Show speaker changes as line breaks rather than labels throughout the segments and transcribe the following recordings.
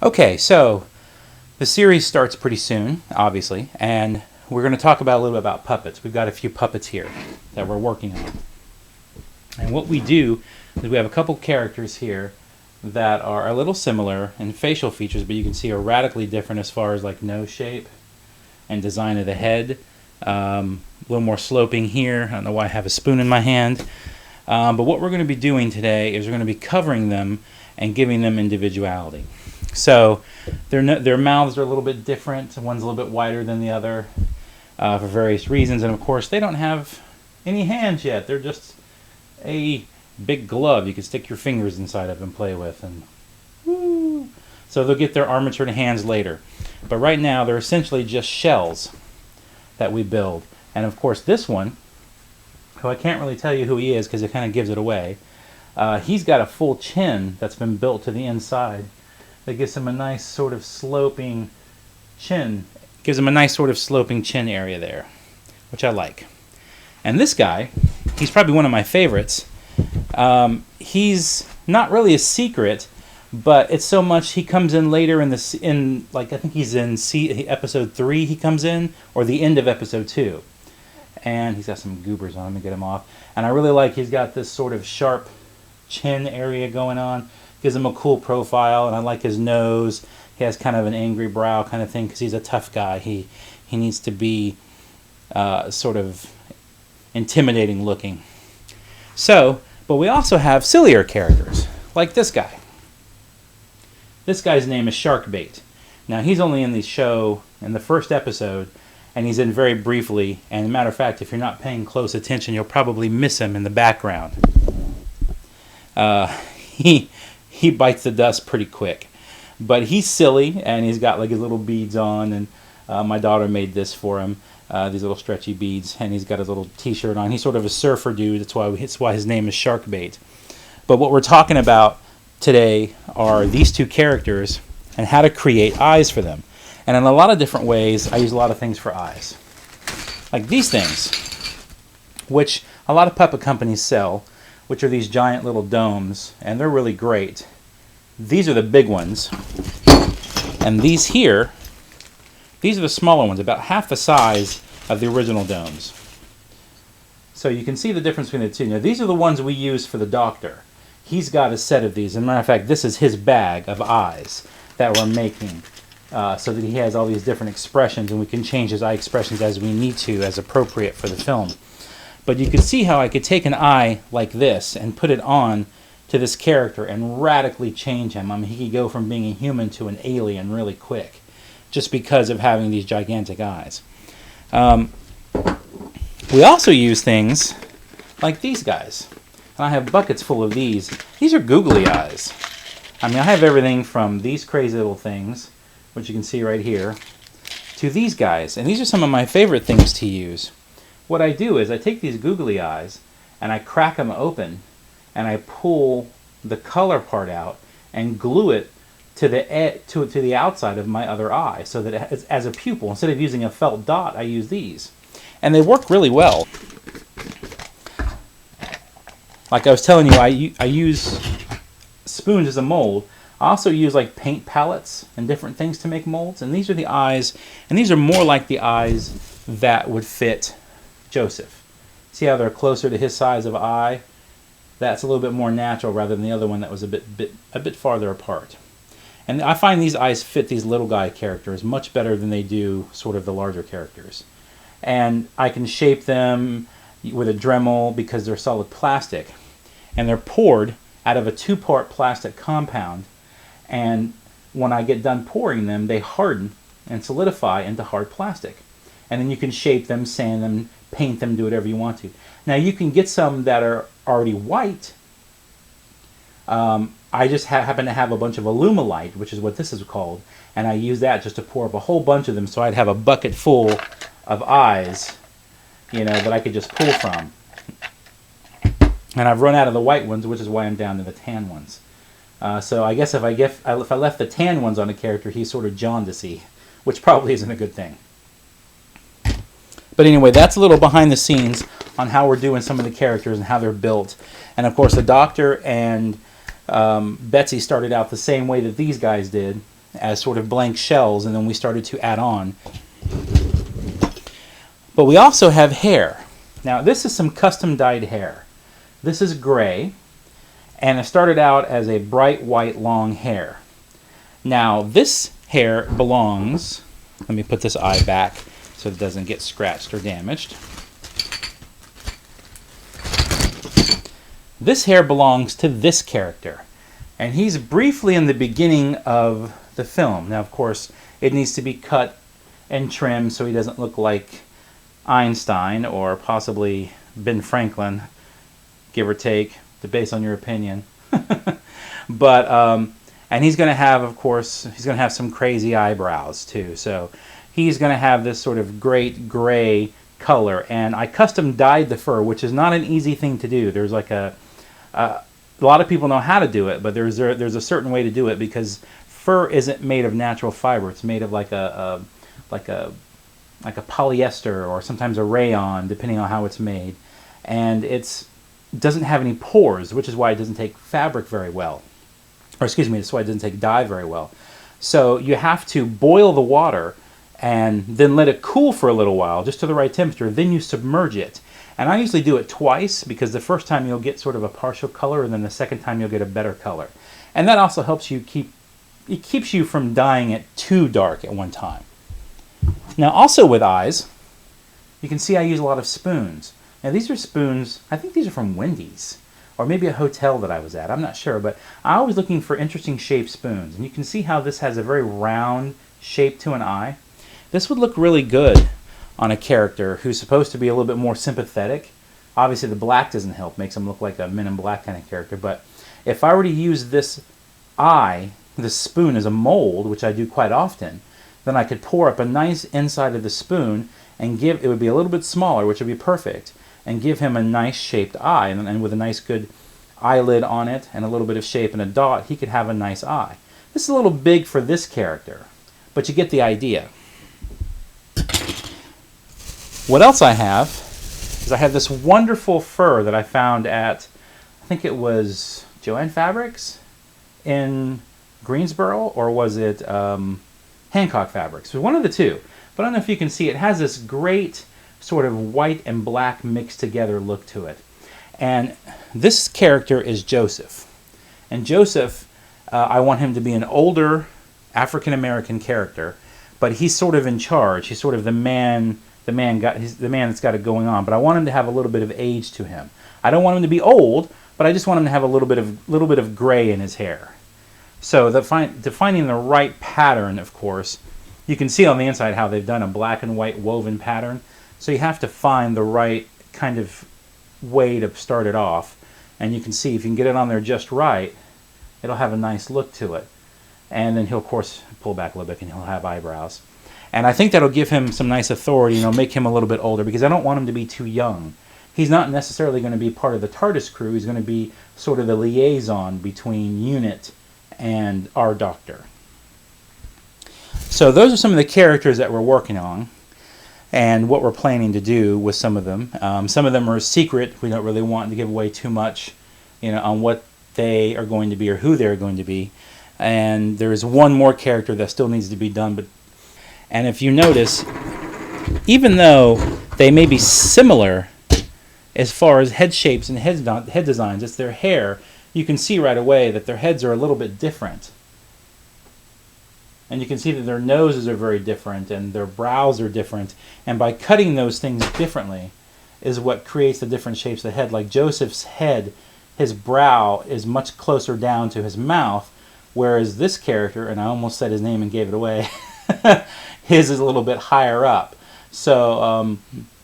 Okay, so the series starts pretty soon, obviously, and we're going to talk about a little bit about puppets. We've got a few puppets here that we're working on. And what we do is we have a couple characters here that are a little similar in facial features, but you can see are radically different as far as like nose shape and design of the head. A little more sloping here. I don't know why I have a spoon in my hand. But what we're going to be doing today is we're going to be covering them and giving them individuality. So their mouths are a little bit different. One's a little bit wider than the other for various reasons. And of course, they don't have any hands yet. They're just a big glove you can stick your fingers inside of and play with. And woo. So they'll get their armatured hands later. But right now, they're essentially just shells that we build. And of course, this one, who I can't really tell you who he is because it kind of gives it away, he's got a full chin that's been built to the inside that gives him a nice sort of sloping chin. Gives him a nice sort of sloping chin area there, which I like. And this guy, he's probably one of my favorites. He's not really a secret, but it's so much he comes in later in I think he's in episode 3 he comes in, or the end of episode 2. And he's got some goobers on him to get him off. And I really like he's got this sort of sharp chin area going on. Gives him a cool profile, and I like his nose. He has kind of an angry brow kind of thing because he's a tough guy. He needs to be sort of intimidating looking. So, but we also have sillier characters, like this guy. This guy's name is Sharkbait. Now, he's only in the show in the first episode, and he's in very briefly. And as a matter of fact, if you're not paying close attention, you'll probably miss him in the background. He bites the dust pretty quick. But he's silly, and he's got like his little beads on, and my daughter made this for him, these little stretchy beads, and he's got his little t-shirt on. He's sort of a surfer dude. That's why his name is Sharkbait. But what we're talking about today are these two characters and how to create eyes for them. And in a lot of different ways, I use a lot of things for eyes. Like these things, which a lot of puppet companies sell, which are these giant little domes, and they're really great. These are the big ones. And these here, these are the smaller ones, about half the size of the original domes. So you can see the difference between the two. Now, these are the ones we use for the doctor. He's got a set of these. As a matter of fact, this is his bag of eyes that we're making so that he has all these different expressions, and we can change his eye expressions as we need to, as appropriate for the film. But you can see how I could take an eye like this and put it on to this character and radically change him. I mean, he could go from being a human to an alien really quick just because of having these gigantic eyes. We also use things like these guys. And I have buckets full of these. These are googly eyes. I mean, I have everything from these crazy little things, which you can see right here, to these guys. And these are some of my favorite things to use. What I do is I take these googly eyes and I crack them open and I pull the color part out and glue it to the outside of my other eye so that as a pupil. Instead of using a felt dot, I use these. And they work really well. Like I was telling you, I use spoons as a mold. I also use like paint palettes and different things to make molds. And these are the eyes, and these are more like the eyes that would fit Joseph. See how they're closer to his size of eye? That's a little bit more natural rather than the other one that was a bit farther apart. And I find these eyes fit these little guy characters much better than they do sort of the larger characters. And I can shape them with a Dremel because they're solid plastic. And they're poured out of a 2-part plastic compound. And when I get done pouring them, they harden and solidify into hard plastic. And then you can shape them, sand them, paint them, do whatever you want to. Now you can get some that are already white. I just happen to have a bunch of Alumilite, which is what this is called, and I use that just to pour up a whole bunch of them so I'd have a bucket full of eyes, that I could just pull from. And I've run out of the white ones, which is why I'm down to the tan ones. So I guess if I left the tan ones on a character, he's sort of jaundicey, which probably isn't a good thing. But anyway, that's a little behind the scenes on how we're doing some of the characters and how they're built. And of course, the Doctor and Betsy started out the same way that these guys did. as sort of blank shells, and then we started to add on. But we also have hair. Now this is some custom dyed hair. This is gray, and it started out as a bright white long hair. Now this hair belongs, let me put this eye back so it doesn't get scratched or damaged. This hair belongs to this character, and he's briefly in the beginning of the film. Now, of course, it needs to be cut and trimmed so he doesn't look like Einstein or possibly Ben Franklin, give or take, based on your opinion. But and he's going to have, of course, he's going to have some crazy eyebrows too. So he's going to have this sort of great gray color, and I custom dyed the fur, which is not an easy thing to do. There's like a lot of people know how to do it, but there's a certain way to do it, because fur isn't made of natural fiber. It's made of like a polyester or sometimes a rayon, depending on how it's made, and it doesn't have any pores, which is why it doesn't take fabric very well. Or excuse me, that's why it doesn't take dye very well. So you have to boil the water and then let it cool for a little while, just to the right temperature. Then you submerge it. And I usually do it twice, because the first time you'll get sort of a partial color, and then the second time you'll get a better color. And that also helps you it keeps you from dyeing it too dark at one time. Now also with eyes, you can see I use a lot of spoons. Now these are spoons, I think these are from Wendy's, or maybe a hotel that I was at, I'm not sure, but I'm always looking for interesting shaped spoons. And you can see how this has a very round shape to an eye. This would look really good on a character who's supposed to be a little bit more sympathetic. Obviously the black doesn't help, makes him look like a Men in Black kind of character, but if I were to use this spoon as a mold, which I do quite often, then I could pour up a nice inside of the spoon and it would be a little bit smaller, which would be perfect, and give him a nice shaped eye, and with a nice good eyelid on it and a little bit of shape and a dot, he could have a nice eye. This is a little big for this character, but you get the idea. What else I have is I have this wonderful fur that I found at, I think it was Joann Fabrics in Greensboro, or was it Hancock Fabrics? So one of the two. But I don't know if you can see, it has this great sort of white and black mixed together look to it. And this character is Joseph. And Joseph, I want him to be an older African-American character, but he's sort of in charge. He's sort of the man that's got it going on. But I want him to have a little bit of age to him. I don't want him to be old, but I just want him to have a little bit of gray in his hair. So defining the right pattern, of course, you can see on the inside how they've done a black and white woven pattern. So you have to find the right kind of way to start it off. And you can see if you can get it on there just right, it'll have a nice look to it. And then he'll, of course, pull back a little bit and he'll have eyebrows. And I think that'll give him some nice authority, make him a little bit older, because I don't want him to be too young. He's not necessarily going to be part of the TARDIS crew. He's going to be sort of the liaison between UNIT and our Doctor. So those are some of the characters that we're working on and what we're planning to do with some of them. Some of them are secret. We don't really want to give away too much, on what they are going to be or who they're going to be. And there is one more character that still needs to be done. And if you notice, even though they may be similar as far as head shapes and head designs, it's their hair, you can see right away that their heads are a little bit different. And you can see that their noses are very different and their brows are different. And by cutting those things differently is what creates the different shapes of the head. Like Joseph's head, his brow is much closer down to his mouth, whereas this character, and I almost said his name and gave it away, his is a little bit higher up. So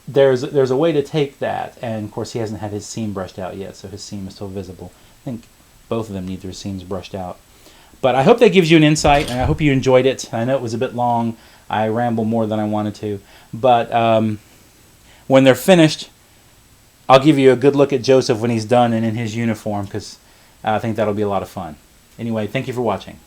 there's a way to take that. And of course he hasn't had his seam brushed out yet, so his seam is still visible. I think both of them need their seams brushed out. But I hope that gives you an insight, and I hope you enjoyed it. I know it was a bit long. I ramble more than I wanted to. But when they're finished, I'll give you a good look at Joseph when he's done and in his uniform, because I think that'll be a lot of fun. Anyway, thank you for watching.